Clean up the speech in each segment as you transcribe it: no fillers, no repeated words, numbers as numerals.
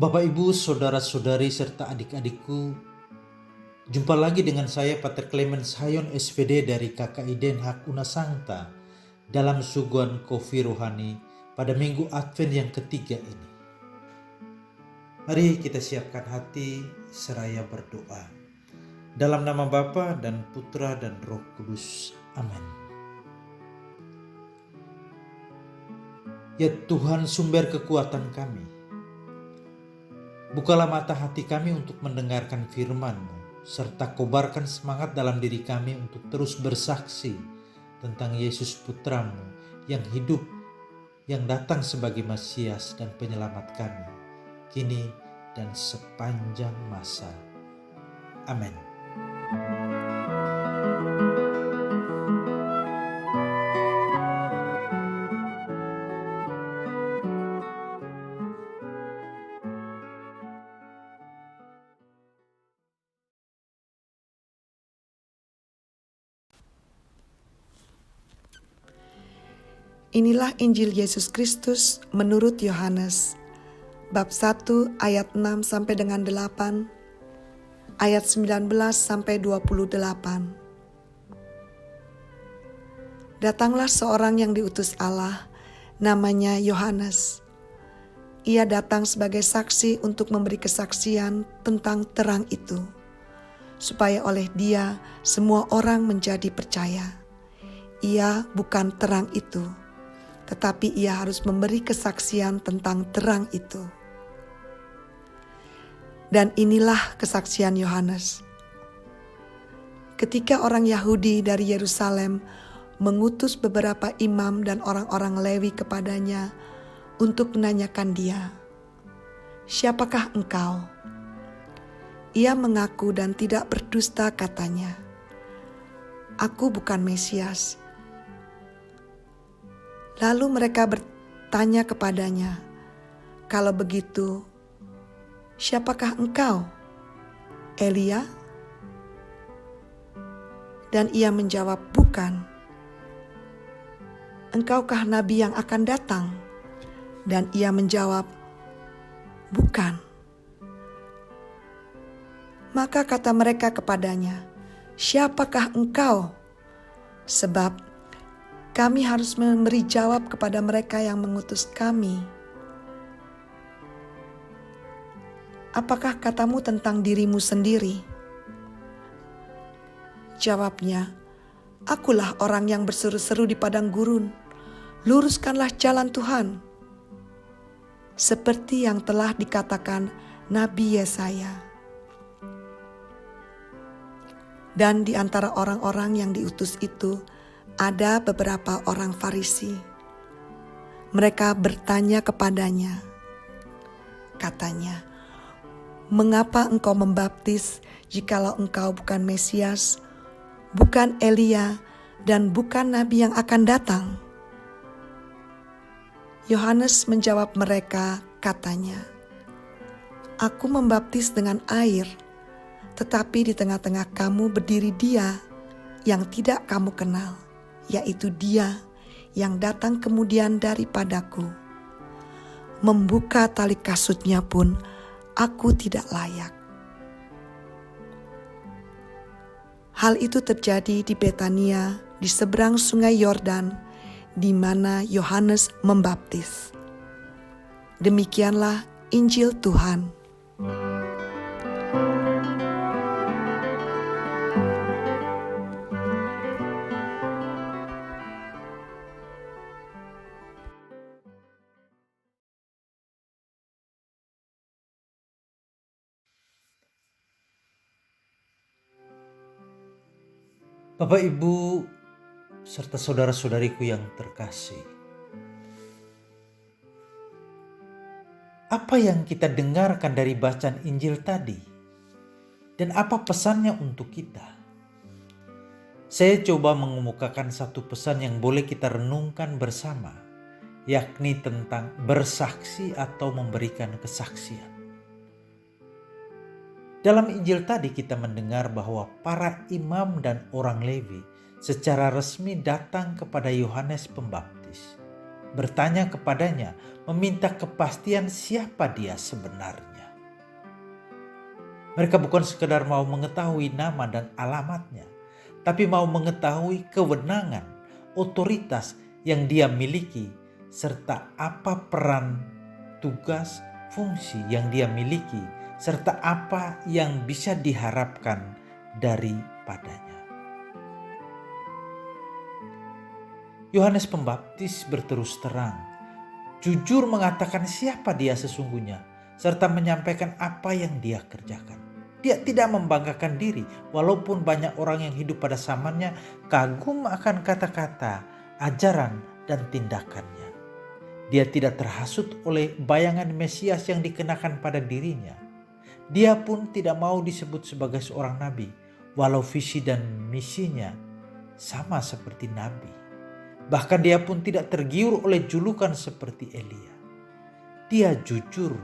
Bapak, Ibu, saudara-saudari, serta adik-adikku, jumpa lagi dengan saya Pater Clemens Hayon SPD dari KKI Den Haag Unasangta dalam suguhan kopi rohani pada minggu Advent yang ketiga ini. Mari kita siapkan hati seraya berdoa. Dalam nama Bapa dan Putra dan Roh Kudus. Amin. Ya Tuhan, sumber kekuatan kami, bukalah mata hati kami untuk mendengarkan firman-Mu, serta kobarkan semangat dalam diri kami untuk terus bersaksi tentang Yesus Putra-Mu yang hidup, yang datang sebagai Mesias dan penyelamat kami, kini dan sepanjang masa. Amin. Inilah Injil Yesus Kristus menurut Yohanes, bab 1 ayat 6 sampai dengan 8, ayat 19 sampai 28. Datanglah seorang yang diutus Allah, namanya Yohanes. Ia datang sebagai saksi untuk memberi kesaksian tentang terang itu, supaya oleh dia semua orang menjadi percaya. Ia bukan terang itu, tetapi ia harus memberi kesaksian tentang terang itu. Dan inilah kesaksian Yohanes. Ketika orang Yahudi dari Yerusalem mengutus beberapa imam dan orang-orang Lewi kepadanya untuk menanyakan dia, "Siapakah engkau?" Ia mengaku dan tidak berdusta katanya, "Aku bukan Mesias." Lalu mereka bertanya kepadanya, "Kalau begitu, siapakah engkau? Elia?" Dan ia menjawab, "Bukan." "Engkaukah nabi yang akan datang?" Dan ia menjawab, "Bukan." Maka kata mereka kepadanya, "Siapakah engkau? Sebab kami harus memberi jawab kepada mereka yang mengutus kami. Apakah katamu tentang dirimu sendiri?" Jawabnya, "Akulah orang yang berseru-seru di padang gurun, luruskanlah jalan Tuhan." Seperti yang telah dikatakan Nabi Yesaya. Dan di antara orang-orang yang diutus itu, ada beberapa orang Farisi. Mereka bertanya kepadanya, katanya, "Mengapa engkau membaptis jikalau engkau bukan Mesias, bukan Elia, dan bukan nabi yang akan datang?" Yohanes menjawab mereka, katanya, "Aku membaptis dengan air, tetapi di tengah-tengah kamu berdiri Dia yang tidak kamu kenal, yaitu Dia yang datang kemudian daripadaku. Membuka tali kasutnya pun aku tidak layak." Hal itu terjadi di Betania, di seberang sungai Yordan, di mana Yohanes membaptis. Demikianlah Injil Tuhan. Bapak, Ibu, serta saudara-saudariku yang terkasih, apa yang kita dengarkan dari bacaan Injil tadi? Dan apa pesannya untuk kita? Saya coba mengemukakan satu pesan yang boleh kita renungkan bersama, yakni tentang bersaksi atau memberikan kesaksian. Dalam Injil tadi kita mendengar bahwa para imam dan orang Lewi secara resmi datang kepada Yohanes Pembaptis, bertanya kepadanya, meminta kepastian siapa dia sebenarnya. Mereka bukan sekedar mau mengetahui nama dan alamatnya, tapi mau mengetahui kewenangan, otoritas yang dia miliki, serta apa peran, tugas, fungsi yang dia miliki, serta apa yang bisa diharapkan daripadanya. Yohanes Pembaptis berterus terang, jujur mengatakan siapa dia sesungguhnya, serta menyampaikan apa yang dia kerjakan. Dia tidak membanggakan diri, walaupun banyak orang yang hidup pada zamannya kagum akan kata-kata, ajaran, dan tindakannya. Dia tidak terhasut oleh bayangan Mesias yang dikenakan pada dirinya. Dia pun tidak mau disebut sebagai seorang nabi, walau visi dan misinya sama seperti nabi. Bahkan dia pun tidak tergiur oleh julukan seperti Elia. Dia jujur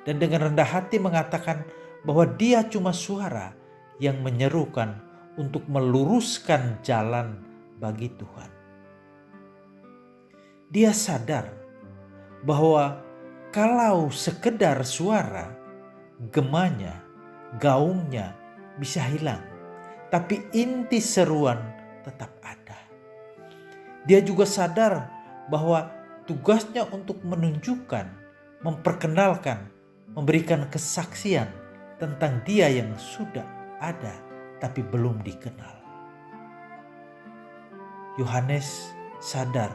dan dengan rendah hati mengatakan bahwa dia cuma suara yang menyerukan untuk meluruskan jalan bagi Tuhan. Dia sadar bahwa kalau sekedar suara, gemanya, gaungnya bisa hilang, tapi inti seruan tetap ada. Dia juga sadar bahwa tugasnya untuk menunjukkan, memperkenalkan, memberikan kesaksian tentang dia yang sudah ada tapi belum dikenal. Yohanes sadar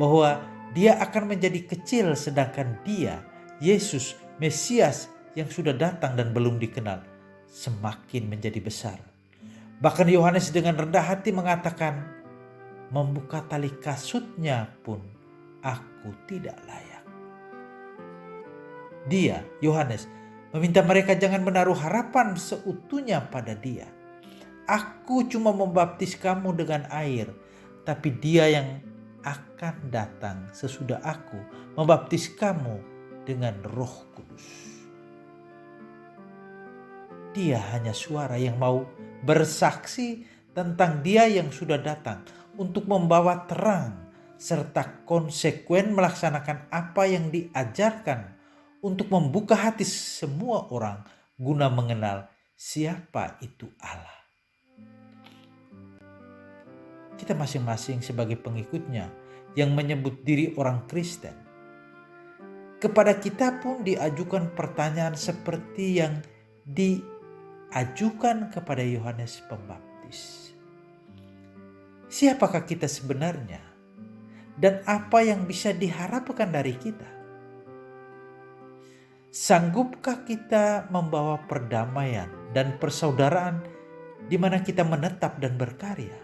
bahwa dia akan menjadi kecil sedangkan dia, Yesus, Mesias yang sudah datang dan belum dikenal, semakin menjadi besar. Bahkan Yohanes dengan rendah hati mengatakan, membuka tali kasutnya pun aku tidak layak. Dia, Yohanes, meminta mereka jangan menaruh harapan seutuhnya pada dia. Aku cuma membaptis kamu dengan air, tapi dia yang akan datang sesudah aku membaptis kamu dengan Roh Kudus. Dia hanya suara yang mau bersaksi tentang dia yang sudah datang untuk membawa terang serta konsekuen melaksanakan apa yang diajarkan untuk membuka hati semua orang guna mengenal siapa itu Allah. Kita masing-masing sebagai pengikutnya yang menyebut diri orang Kristen, kepada kita pun diajukan pertanyaan seperti yang diajukan kepada Yohanes Pembaptis. Siapakah kita sebenarnya? Dan apa yang bisa diharapkan dari kita? Sanggupkah kita membawa perdamaian dan persaudaraan di mana kita menetap dan berkarya?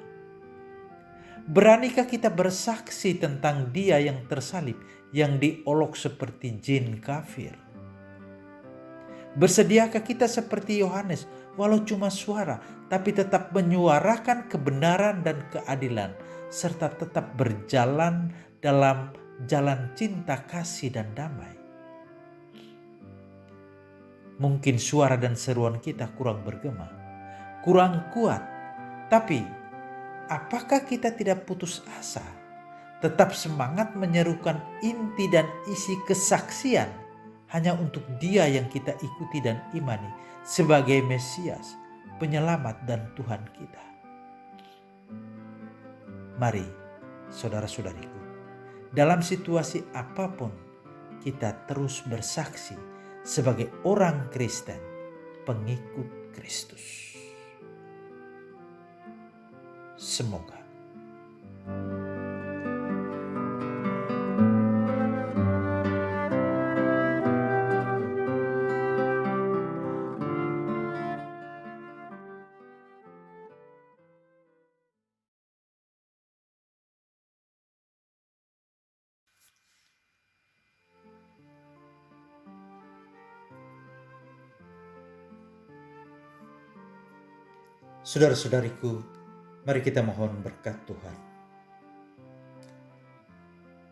Beranikah kita bersaksi tentang dia yang tersalib, yang diolok seperti jin kafir? Bersediakah kita seperti Yohanes, walau cuma suara, tapi tetap menyuarakan kebenaran dan keadilan, serta tetap berjalan dalam jalan cinta, kasih, dan damai? Mungkin suara dan seruan kita kurang bergema, kurang kuat, tapi apakah kita tidak putus asa, tetap semangat menyerukan inti dan isi kesaksian hanya untuk dia yang kita ikuti dan imani sebagai Mesias, penyelamat dan Tuhan kita? Mari saudara-saudariku, dalam situasi apapun kita terus bersaksi sebagai orang Kristen, pengikut Kristus. Semoga saudara-saudariku, mari kita mohon berkat Tuhan.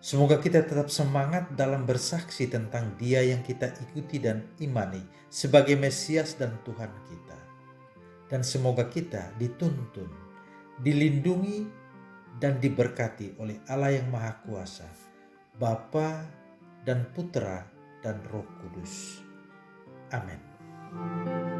Semoga kita tetap semangat dalam bersaksi tentang Dia yang kita ikuti dan imani sebagai Mesias dan Tuhan kita. Dan semoga kita dituntun, dilindungi, dan diberkati oleh Allah yang Maha Kuasa, Bapa dan Putra dan Roh Kudus. Amin.